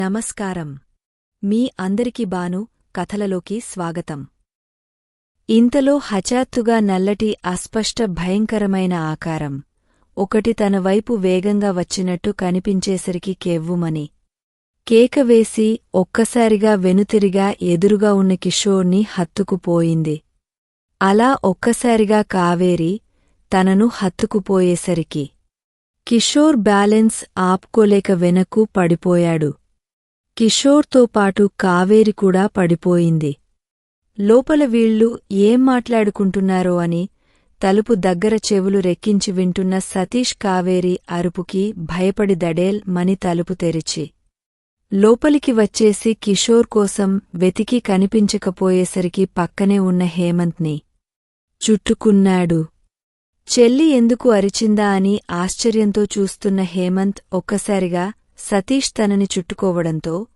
నమస్కారం. మీ అందరికి బాను కథలలోకి స్వాగతం. ఇంతలో హఠాత్తుగా నల్లటి అస్పష్ట భయంకరమైన ఆకారం ఒకటి తన వైపు వేగంగా వచ్చినట్టు కనిపించేసరికి కెవ్వుమని కేకవేసి ఒక్కసారిగా వెనుతిరిగా ఎదురుగా ఉన్న కిషోర్ని హత్తుకుపోయింది. అలా ఒక్కసారిగా కావేరి తనను హత్తుకుపోయేసరికి కిషోర్ బ్యాలెన్స్ ఆపుకోలేక వెనక్కు పడిపోయాడు. కిషోర్తో పాటు కావేరి కూడా పడిపోయింది. లోపల వీళ్ళు ఏం మాట్లాడుకుంటున్నారో అని తలుపు దగ్గర చెవులు రెక్కించి వింటున్న సతీష్ కావేరి అరుపుకి భయపడి దడేల్ మని తలుపు తెరిచి లోపలికి వచ్చేసి కిషోర్ కోసం వెతికి కనిపించకపోయేసరికి పక్కనే ఉన్న హేమంత్ని చుట్టుకున్నాడు. చెల్లి ఎందుకు అరిచిందా అని ఆశ్చర్యంతో చూస్తున్న హేమంత్ ఒక్కసారిగా సతీష్ తనని చుట్టుకోవడంతో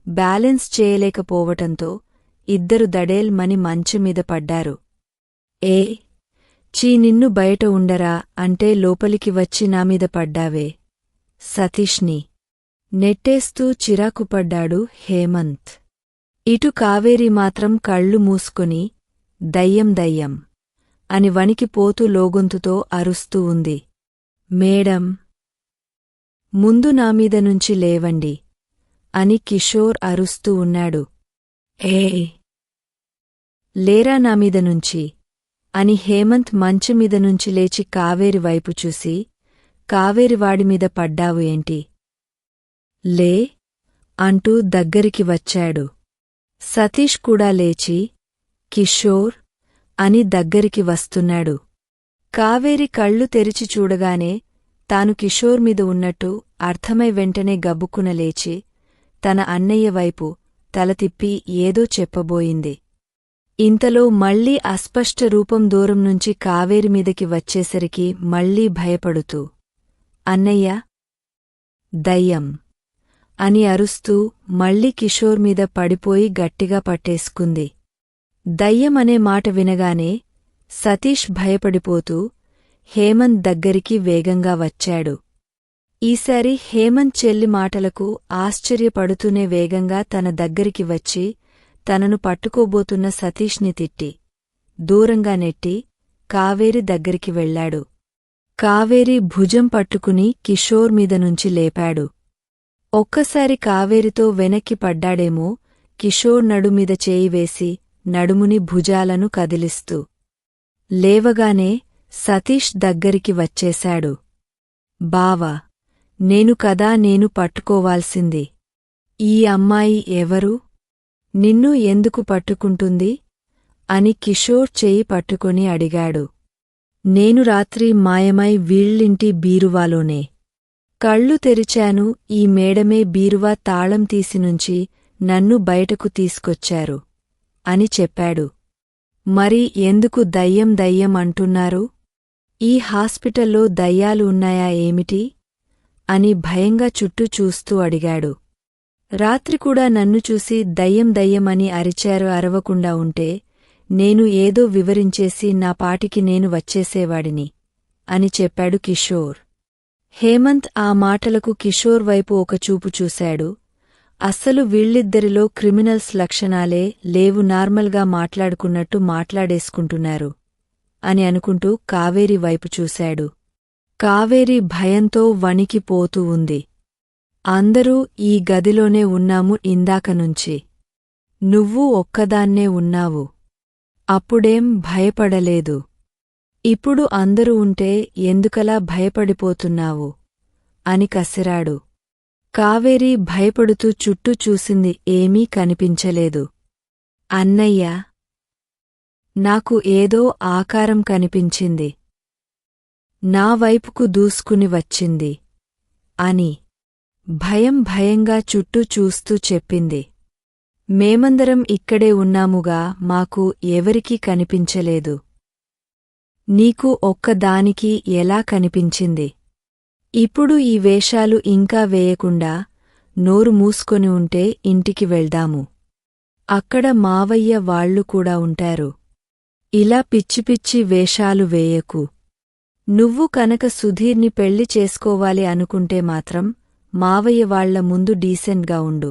బ్యాలెన్స్ చేయలేకపోవటంతో ఇద్దరు దడేల్ మని మంచమీద పడ్డారు. చీ నిన్ను బయట ఉండరా అంటే లోపలికి వచ్చి నామీద పడ్డావే సతీష్ని నెట్టేస్తూ చిరాకుపడ్డాడు హేమంత్. ఇటు కావేరి మాత్రం కళ్ళు మూసుకుని దయ్యం దయ్యం అని వణికిపోతూ లోగొంతుతో అరుస్తూ ఉంది. మేడం ముందు నామీద నుంచి లేవండి అని కిషోర్ అరుస్తూ ఉన్నాడు. లేరా నామీద నుంచి అని హేమంత్ మంచమీద నుంచి లేచి కావేరి వైపు చూసి కావేరివాడిమీద పడ్డావు ఏంటి లే అంటూ దగ్గరికి వచ్చాడు. సతీష్ కూడా లేచి కిషోర్ అని దగ్గరికి వస్తున్నాడు. కావేరి కళ్ళు తెరిచి చూడగానే తాను కిషోర్ మీద ఉన్నట్టు అర్థమై వెంటనే గబుక్కున లేచి తన అన్నయ్య వైపు తల తిప్పి ఏదో చెప్పబోయింది. ఇంతలో మళ్లీ అస్పష్ట రూపం దూరం నుంచి కావేరి మీదకి వచ్చేసరికి మళ్లీ భయపడుతూ అన్నయ్య దయ్యం అని అరుస్తూ మళ్లీ కిషోర్ మీద పడిపోయి గట్టిగా పట్టేసుకుంది. దయ్యం అనే మాట వినగానే సతీష్ భయపడిపోతూ హేమంత్ దగ్గరికి వేగంగా వచ్చాడు. ఈసారి హేమంత్ చెల్లి మాటలకు ఆశ్చర్యపడుతూనే వేగంగా తన దగ్గరికి వచ్చి తనను పట్టుకోబోతున్న సతీష్ని తిట్టి దూరంగా నెట్టి కావేరి దగ్గరికి వెళ్లాడు. కావేరి భుజం పట్టుకుని కిషోర్ మీద నుంచి లేపాడు. ఒక్కసారి కావేరితో వెనక్కి పడ్డాడేమో కిషోర్ నడుమీద చేయి వేసి నడుముని భుజాలను కదిలిస్తూ లేవగానే సతీష్ దగ్గరికి వచ్చేశాడు. బావా నేను పట్టుకోవాల్సింది. ఈ అమ్మాయి ఎవరు? నిన్ను ఎందుకు పట్టుకుంటుంది? అని కిషోర్ చెయ్యి పట్టుకొని అడిగాడు. నేను రాత్రి మాయమై వీళ్ళింటి బీరువాలోనే కళ్ళు తెరిచాను. ఈ మేడమే బీరువా తాళం తీసినుంచి నన్ను బయటకు తీసుకొచ్చారు అని చెప్పాడు. మరి ఎందుకు దయ్యం దయ్యం అంటున్నారు? ఈ హాస్పిటల్లో దయ్యాలు ఉన్నాయా ఏమిటి? అని భయంగా చుట్టూ చూస్తూ అడిగాడు. రాత్రి కూడా నన్ను చూసి దయ్యం దయ్యం అని అరిచారు. అరవకుండా ఉంటే నేను ఏదో వివరించేసి నా పాటికి నేను వచ్చేసేవాడిని అని చెప్పాడు కిషోర్. హేమంత్ ఆ మాటలకు కిషోర్ వైపు ఒక చూపు చూశాడు. అస్సలు వీళ్ళిద్దరిలో క్రిమినల్స్ లక్షణాలే లేవు, నార్మల్గా మాట్లాడుకున్నట్టు మాట్లాడేసుకుంటున్నారు అని అనుకుంటూ కావేరి వైపు చూశాడు. కావేరి భయంతో వణికిపోతూ ఉంది. అందరూ ఈ గదిలోనే ఉన్నాము ఇందాకనుంచి. నువ్వు ఒక్కదాన్నే ఉన్నావు. అప్పుడేం భయపడలేదు. ఇప్పుడు అందరూ ఉంటే ఎందుకలా భయపడిపోతున్నావు అని కసిరాడు. కావేరి భయపడుతూ చుట్టూ చూసింది. ఏమీ కనిపించలేదు. అన్నయ్యా నాకు ఏదో ఆకారం కనిపించింది. నా వైపుకు దూసుకుని వచ్చింది అని భయంగా చుట్టూ చూస్తూ చెప్పింది. మేమందరం ఇక్కడే ఉన్నాముగా, మాకు ఎవరికీ కనిపించలేదు. నీకు ఒక్కదానికి ఎలా కనిపించింది? ఇప్పుడు ఈ వేషాలు ఇంకా వేయకుండా నోరు మూసుకొని ఉంటే ఇంటికి వెళ్దాము. అక్కడ మావయ్య వాళ్ళు కూడా ఉంటారు. ఇలా పిచ్చి వేషాలు వేయకు. నువ్వు కనుక సుధీర్ని పెళ్లి చేసుకోవాలి అనుకుంటే మాత్రం మావయ్య వాళ్ల ముందు డీసెంట్గా ఉండు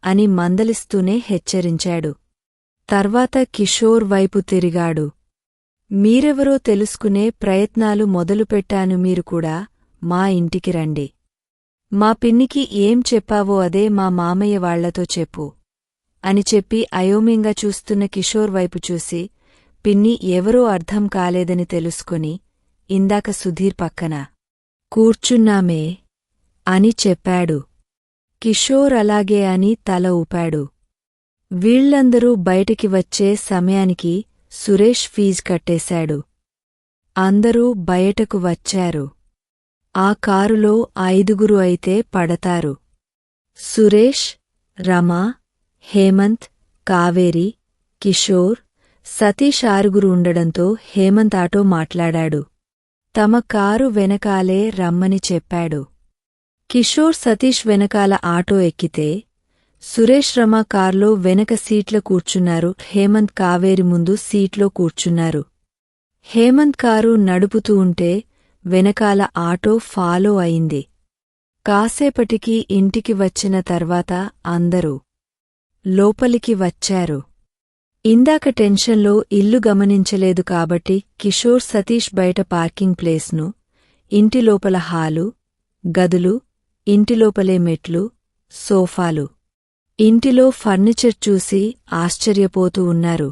అని మందలిస్తూనే హెచ్చరించాడు. తర్వాత కిషోర్ వైపు తిరిగాడు. మీరెవరో తెలుసుకునే ప్రయత్నాలు మొదలుపెట్టాను, మీరు కూడా మా ఇంటికి రండి. మా పిన్నికి ఏం చెప్పావో అదే మా మామయ్య వాళ్లతో చెప్పు అని చెప్పి అయోమయంగా చూస్తున్న కిషోర్ వైపు చూసి, పిన్ని ఎవరో అర్థం కాలేదని తెలుసుకుని ఇందాక సుధీర్ పక్కన కూర్చున్నామే అని చెప్పాడు. కిషోర్ అలాగే అని తల ఊపాడు. వీళ్లందరూ బయటికి వచ్చే సమయానికి సురేష్ ఫీజు కట్టేశాడు. అందరూ బయటకు వచ్చారు. ఆ కారులో 5 అయితే పడతారు. సురేష్, రమ, హేమంత్, కావేరి, కిషోర్, సతీష్ 6 ఉండడంతో హేమంత్ ఆటో మాట్లాడాడు. తమ కారు వెనకాలే రమ్మని చెప్పాడు. కిషోర్ సతీష్ వెనకాల ఆటో ఎక్కితే సురేష్, రమ కార్లో వెనక సీట్ల కూర్చున్నారు. హేమంత్, కావేరి ముందు సీట్లో కూర్చున్నారు. హేమంత్ కారు నడుపుతూ ఉంటే వెనకాల ఆటో ఫాలో అయింది. కాసేపటికి ఇంటికి వచ్చిన తర్వాత అందరూ లోపలికి వచ్చారు. ఇందాక టెన్షన్లో ఇల్లు గమనించలేదు కాబట్టి కిషోర్ సతీష్ బయట పార్కింగ్ ప్లేస్ను, ఇంటిలోపల హాలు, గదులు, ఇంటిలోపలే మెట్లు, సోఫాలు, ఇంటిలో ఫర్నిచర్ చూసి ఆశ్చర్యపోతూ ఉన్నారు.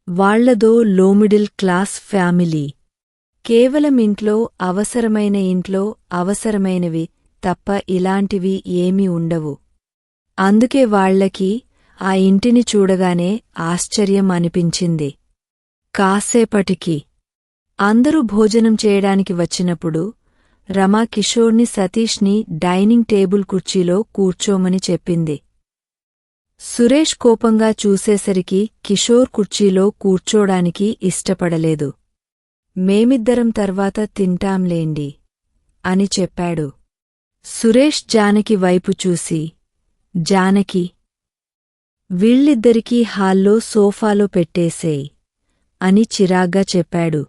వాళ్లదో లోమిడిల్ క్లాస్ ఫ్యామిలీ. కేవలం ఇంట్లో అవసరమైనవి తప్ప ఇలాంటివి ఏమీ ఉండవు. అందుకే వాళ్లకి ఆ ఇంటిని చూడగానే ఆశ్చర్యం అనిపించింది. కాసేపటికి అందరూ భోజనం చేయడానికి వచ్చినప్పుడు రమా కిషోర్ని, సతీష్ని డైనింగ్ టేబుల్ కుర్చీలో కూర్చోమని చెప్పింది. సురేష్ కోపంగా చూసేసరికి కిషోర్ కుర్చీలో కూర్చోడానికి ఇష్టపడలేదు. మేమిద్దరం తర్వాత తింటాంలేండి అని చెప్పాడు. సురేష్ జానకి వైపు చూసి, జానకి, వీళ్ళిద్దరికీ హాల్లో సోఫాలో పెట్టేసేయ్ అని చిరాగ్గా చెప్పాడు.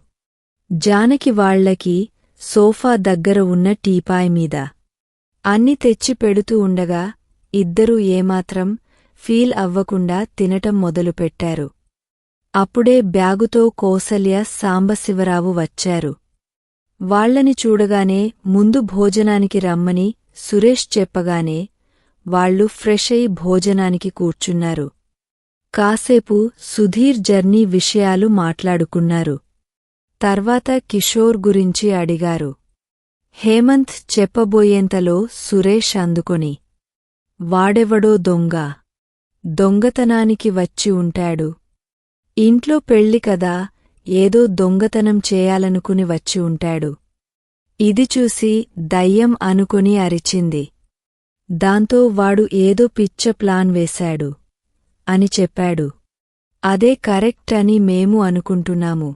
జానకి వాళ్లకి సోఫా దగ్గర ఉన్న టీపాయ్ మీద అన్ని తెచ్చి పెడుతూ ఉండగా ఇద్దరూ ఏమాత్రం ఫీల్ అవ్వకుండా తినటం మొదలుపెట్టారు. అప్పుడే బ్యాగుతో కౌసల్య, సాంబశివరావు వచ్చారు. వాళ్లని చూడగానే ముందు భోజనానికి రమ్మని సురేష్ చెప్పగానే వాళ్లు ఫ్రెష్ అయి భోజనానికి కూర్చున్నారు. కాసేపు సుధీర్ జర్నీ విషయాలు మాట్లాడుకున్నారు. తర్వాత కిషోర్ గురించి అడిగారు. హేమంత్ చెప్పబోయేంతలో సురేష్ అందుకొని, వాడెవడో దొంగతనానికి వచ్చి ఉంటాడు. ఇంట్లో పెళ్లి కదా, ఏదో దొంగతనం చేయాలనుకుని వచ్చి ఉంటాడు. ఇది చూసి దయ్యం అనుకుని అరిచింది. దాంతో వాడు ఏదో పిచ్చ ప్లాన్ వేశాడు అని చెప్పాడు. అదే కరెక్ట్ అని మేము అనుకుంటున్నాము.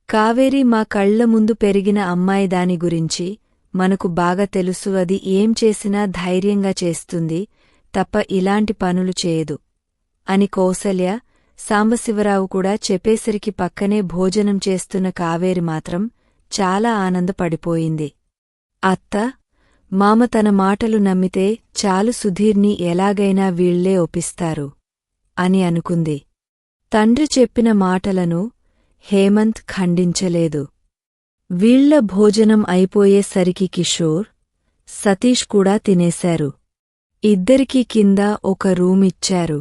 కావేరి మా కళ్ల ముందు పెరిగిన అమ్మాయి, దాని గురించి మనకు బాగా తెలుసు. అది ఏం చేసినా ధైర్యంగా చేస్తుంది తప్ప ఇలాంటి పనులు చేయదు అని కౌసల్య, సాంబశివరావు కూడా చెప్పేసరికి పక్కనే భోజనం చేస్తున్న కావేరి మాత్రం చాలా ఆనందపడిపోయింది. అత్త, మామ తన మాటలు నమ్మితే చాలు, సుధీర్ని ఎలాగైనా వీళ్లే ఒప్పిస్తారు అని అనుకుంది. తండ్రి చెప్పిన మాటలను హేమంత్ ఖండించలేదు. వీళ్ల భోజనం అయిపోయేసరికి కిషోర్, సతీష్ కూడా తినేశారు. ఇద్దరికీ కింద ఒక రూమిచ్చారు.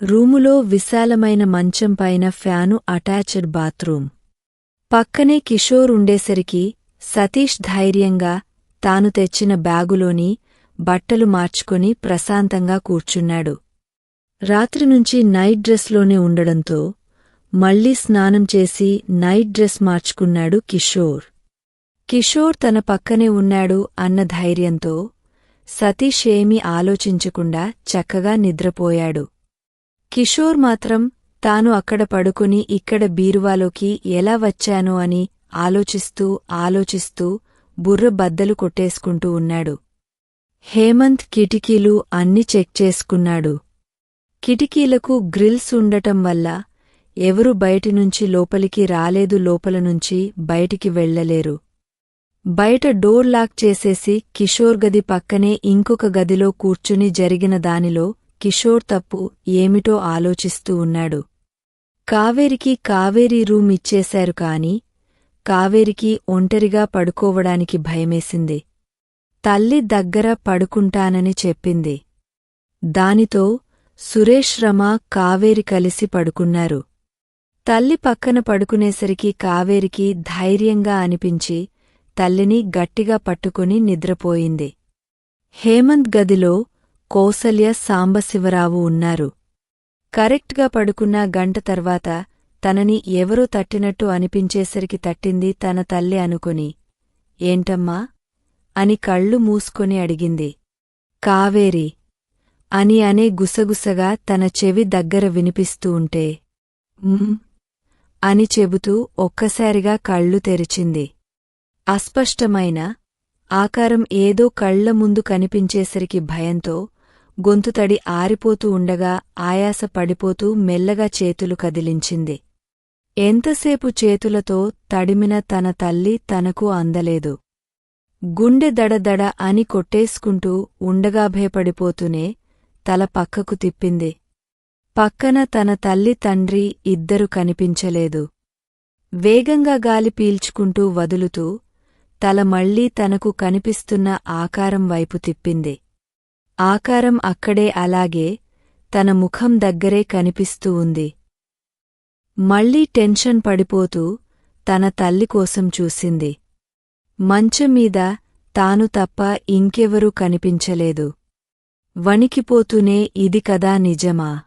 రూములో విశాలమైన మంచం పైన ఫ్యాను, అటాచ్డ్ బాత్రూం. పక్కనే కిషోర్ ఉండేసరికి సతీష్ ధైర్యంగా తాను తెచ్చిన బ్యాగులోని బట్టలు మార్చుకొని ప్రశాంతంగా కూర్చున్నాడు. రాత్రినుంచి నైట్ డ్రెస్లోనే ఉండడంతో మళ్లీ స్నానం చేసి నైట్ డ్రెస్ మార్చుకున్నాడు కిషోర్. కిషోర్ తన పక్కనే ఉన్నాడు అన్న ధైర్యంతో సతీష్ ఏమీ ఆలోచించకుండా చక్కగా నిద్రపోయాడు. కిషోర్ మాత్రం తాను అక్కడ పడుకుని ఇక్కడ బీరువాలోకి ఎలా వచ్చానో అని ఆలోచిస్తూ బుర్ర బద్దలు కొట్టేసుకుంటూ ఉన్నాడు. హేమంత్ కిటికీలు అన్ని చెక్ చేసుకున్నాడు. కిటికీలకు గ్రిల్స్ ఉండటం వల్ల ఎవరు బయటినుంచి లోపలికి రాలేదు, లోపలనుంచి బయటికి వెళ్లలేరు. బయట డోర్ లాక్ చేసేసి కిషోర్ గది పక్కనే ఇంకొక గదిలో కూర్చుని జరిగిన దానిలో కిషోర్ తప్పు ఏమిటో ఆలోచిస్తూ ఉన్నాడు. కావేరీ రూమ్ ఇచ్చేశారు కాని కావేరికి ఒంటరిగా పడుకోవడానికి భయమేసింది. తల్లి దగ్గర పడుకుంటానని చెప్పింది. దానితో సురేష్ రమ కావేరి కలిసి పడుకున్నారు. తల్లి పక్కన పడుకునేసరికి కావేరికి ధైర్యంగా అనిపించి తల్లిని గట్టిగా పట్టుకుని నిద్రపోయింది. హేమంత్ గదిలో కౌసల్య సాంబశివరావు ఉన్నారు. కరెక్ట్గా పడుకున్న గంట తర్వాత తనని ఎవరో తట్టినట్టు అనిపించేసరికి తట్టింది తన తల్లి అనుకుని, ఏంటమ్మా అని కళ్ళు మూసుకొని అడిగింది. కావేరి అని అనే గుసగుసగా తన చెవి దగ్గర వినిపిస్తూ ఉంటే అని చెబుతూ ఒక్కసారిగా కళ్ళు తెరిచింది. అస్పష్టమైన ఆకారం ఏదో కళ్ల ముందు కనిపించేసరికి భయంతో గొంతుతడి ఆరిపోతూ ఉండగా ఆయాస పడిపోతూ మెల్లగా చేతులు కదిలించింది. ఎంతసేపు చేతులతో తడిమిన తన తల్లి తనకు అందలేదు. గుండె దడదడ అని కొట్టేసుకుంటూ ఉండగా భయపడిపోతూనే తల పక్కకు తిప్పింది. పక్కన తన తల్లి తండ్రి ఇద్దరు కనిపించలేదు. వేగంగా గాలి పీల్చుకుంటూ వదులుతూ తల మళ్లీ తనకు కనిపిస్తున్న ఆకారం వైపు తిప్పింది. ఆకారం అక్కడే అలాగే తన ముఖం దగ్గరే కనిపిస్తూ ఉంది. మళ్లీ టెన్షన్ పడిపోతూ తన తల్లి కోసం చూసింది. మంచంమీద తాను తప్ప ఇంకెవరూ కనిపించలేదు. వణికిపోతూనే ఇది కదా నిజమా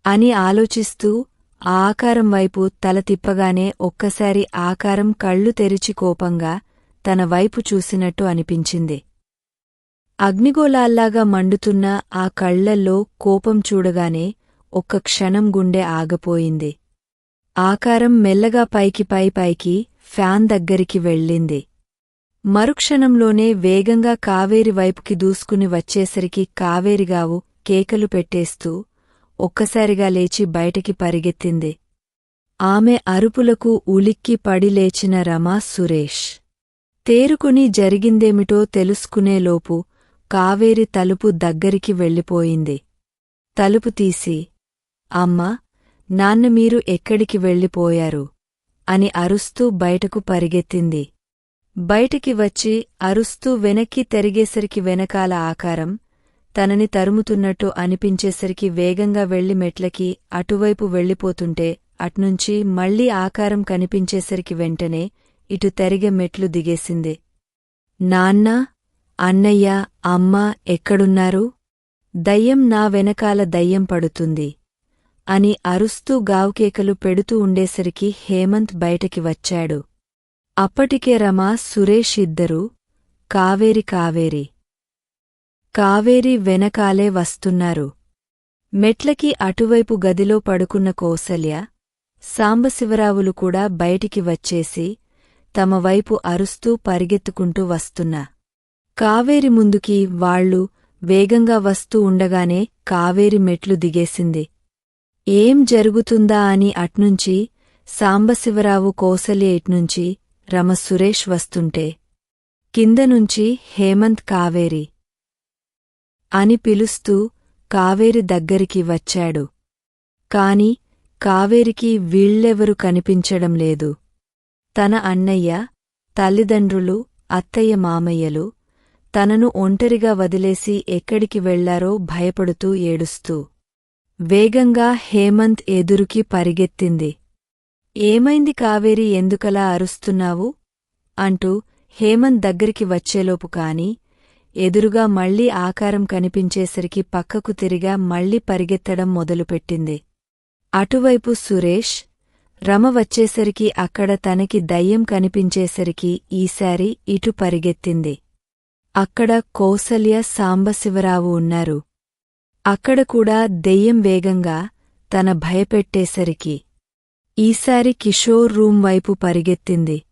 అని ఆలోచిస్తూ ఆ ఆకారం వైపు తల తిప్పగానే ఒక్కసారి ఆకారం కళ్ళు తెరిచి కోపంగా తన వైపు చూసినట్టు అనిపించింది. అగ్నిగోళాల్లాగా మండుతున్న ఆ కళ్లల్లో కోపం చూడగానే ఒక్క క్షణం గుండె ఆగపోయింది. ఆకారం మెల్లగా పైకి ఫ్యాన్ దగ్గరికి వెళ్ళింది. మరుక్షణంలోనే వేగంగా కావేరి వైపుకి దూసుకుని వచ్చేసరికి కావేరిగావు కేకలు పెట్టేస్తూ ఒక్కసారిగా లేచి బయటికి పరిగెత్తింది. ఆమె అరుపులకు ఉలిక్కి పడి లేచిన రమ సురేష్ తేరుకుని జరిగిందేమిటో తెలుసుకునేలోపు కావేరి తలుపు దగ్గరికి వెళ్ళిపోయింది. తలుపు తీసి, అమ్మా, నాన్న మీరు ఎక్కడికి వెళ్ళిపోయారు అని అరుస్తూ బయటకు పరిగెత్తింది. బయటికి వచ్చి అరుస్తూ వెనక్కి తిరిగేసరికి వెనకాల ఆకారం తనని తరుముతున్నట్టు అనిపించేసరికి వేగంగా వెళ్లి మెట్లకి అటువైపు వెళ్ళిపోతుంటే అట్నుంచి మళ్లీ ఆకారం కనిపించేసరికి వెంటనే ఇటు తెరిగే మెట్లు దిగేసింది. నాన్నా, అన్నయ్య, అమ్మా ఎక్కడున్నారు? దయ్యం నా వెనకాల దయ్యం పడుతుంది అని అరుస్తూ గావుకేకలు పెడుతూ ఉండేసరికి హేమంత్ బయటకి వచ్చాడు. అప్పటికే రమ, సురేష్ ఇద్దరూ కావేరి వెనకాలే వస్తున్నారు. మెట్లకి అటువైపు గదిలో పడుకున్న కౌసల్య, సాంబశివరావులు కూడా బయటికి వచ్చేసి తమ వైపు అరుస్తూ పరిగెత్తుకుంటూ వస్తున్నా కావేరి ముందుకి వాళ్లు వేగంగా వస్తూ ఉండగానే కావేరి మెట్లు దిగేసింది. ఏం జరుగుతుందా అని అట్నుంచి సాంబశివరావు, కౌసల్య ఇట్నుంచి రమ, సురేష్ వస్తుంటే కిందనుంచి హేమంత్ కావేరి అని పిలుస్తూ కావేరి దగ్గరికి వచ్చాడు. కాని కావేరికి వీళ్ళెవరూ కనిపించడం లేదు. తన అన్నయ్య, తల్లిదండ్రులు, అత్తయ్య, మామయ్యలు తనను ఒంటరిగా వదిలేసి ఎక్కడికి వెళ్లారో భయపడుతూ ఏడుస్తూ వేగంగా హేమంత్ ఎదురుకి పరిగెత్తింది. ఏమైంది కావేరి, ఎందుకలా అరుస్తున్నావు అంటూ హేమంత్ దగ్గరికి వచ్చేలోపు కాని ఎదురుగా మళ్లీ ఆకారం కనిపించేసరికి పక్కకు తిరిగా మళ్లీ పరిగెత్తడం మొదలుపెట్టింది. అటువైపు సురేష్, రమ వచ్చేసరికి అక్కడ తనకి దయ్యం కనిపించేసరికి ఈసారి ఇటు పరిగెత్తింది. అక్కడ కౌసల్య, సాంబశివరావు ఉన్నారు. అక్కడ కూడా దెయ్యం వేగంగా తన భయపెట్టేసరికి ఈసారి కిషోర్ రూం వైపు పరిగెత్తింది.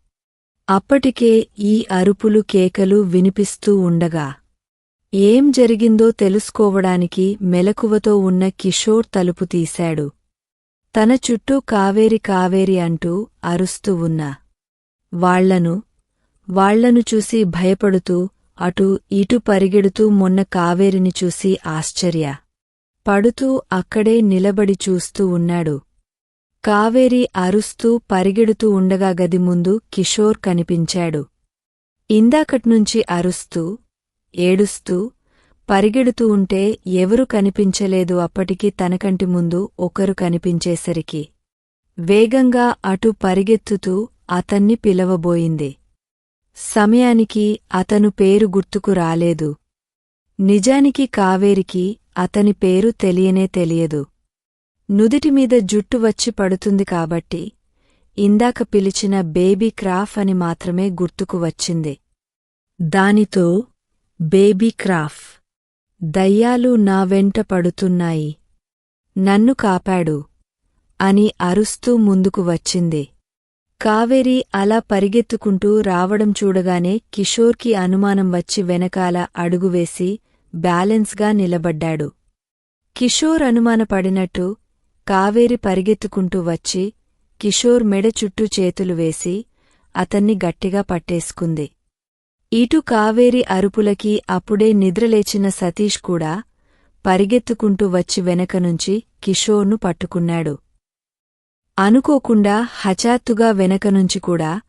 అప్పటికే ఈ అరుపులు, కేకలు వినిపిస్తూ ఉండగా ఏం జరిగిందో తెలుసుకోవడానికి మెలకువతో ఉన్న కిషోర్ తలుపు తీశాడు. తన చుట్టూ కావేరి అంటూ అరుస్తూ ఉన్న వాళ్లను వాళ్లను చూసి భయపడుతూ అటూ ఇటూ పరిగెడుతూ మొన్న కావేరిని చూసి పడుతూ అక్కడే నిలబడి చూస్తూ ఉన్నాడు. కావేరి అరుస్తూ పరిగెడుతూ ఉండగా గది ముందు కిషోర్ కనిపించాడు. ఇందాకట్నుంచి అరుస్తూ ఏడుస్తూ పరిగెడుతూ ఉంటే ఎవరూ కనిపించలేదు. అప్పటికి తనకంటి ముందు ఒకరు కనిపించేసరికి వేగంగా అటు పరిగెత్తుతూ అతన్ని పిలవబోయింది. సమయానికి అతను పేరు గుర్తుకు రాలేదు. నిజానికి కావేరికి అతని పేరు తెలియదు. నుదిటిమీద జుట్టు వచ్చి పడుతుంది కాబట్టి ఇందాక పిలిచిన బేబీ క్రాఫ్ అని మాత్రమే గుర్తుకు వచ్చింది. దానితో బేబీ క్రాఫ్, దయ్యాలు నా వెంట పడుతున్నాయి, నన్ను కాపాడు అని అరుస్తూ ముందుకు వచ్చింది. కావేరి అలా పరిగెత్తుకుంటూ రావడం చూడగానే కిషోర్కి అనుమానం వచ్చి వెనకాల అడుగువేసి బ్యాలెన్స్గా నిలబడ్డాడు. కిషోర్ అనుమానపడినట్టు కావేరి పరిగెత్తుకుంటూ వచ్చి కిషోర్ మెడ చుట్టూ చేతులు వేసి అతన్ని గట్టిగా పట్టేసుకుంది. ఇటు కావేరి అరుపులకి అప్పుడే నిద్రలేచిన సతీష్ కూడా పరిగెత్తుకుంటూ వచ్చి వెనకనుంచి కిషోర్ను పట్టుకున్నాడు. అనుకోకుండా హఠాత్తుగా వెనకనుంచి కూడా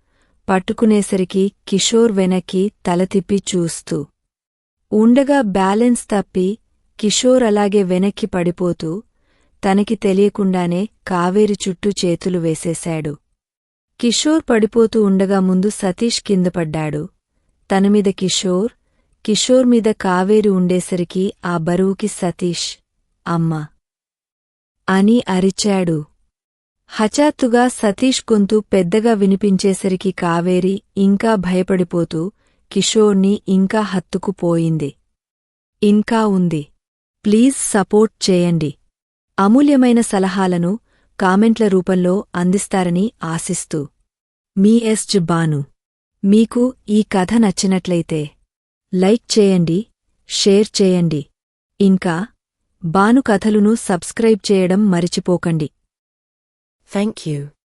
పట్టుకునేసరికి కిషోర్ వెనక్కి తల తిప్పి చూస్తూ ఉండగా బ్యాలెన్స్ తప్పి కిషోర్ అలాగే వెనక్కి పడిపోతూ తనకి తెలియకుండానే కావేరి చుట్టూ చేతులు వేసేశాడు. కిషోర్ పడిపోతూ ఉండగా ముందు సతీష్ కిందపడ్డాడు. తనమీద కిషోర్ మీద కావేరి ఉండేసరికి ఆ బరువుకి సతీష్ అమ్మా అని అరిచాడు. హఠాత్తుగా సతీష్ గొంతు పెద్దగా వినిపించేసరికి కావేరి ఇంకా భయపడిపోతూ కిషోర్ని ఇంకా హత్తుకుపోయింది. ఇంకా ఉంది. ప్లీజ్ సపోర్ట్ చేయండి. అమూల్యమైన సలహాలను కామెంట్ల రూపంలో అందిస్తారని ఆశిస్తూ మీ ఎస్.జి. బాను. మీకు ఈ కథ నచ్చినట్లయితే లైక్ చేయండి, షేర్ చేయండి. ఇంకా బాను కథలును సబ్స్క్రైబ్ చేయడం మరిచిపోకండి. Thank you.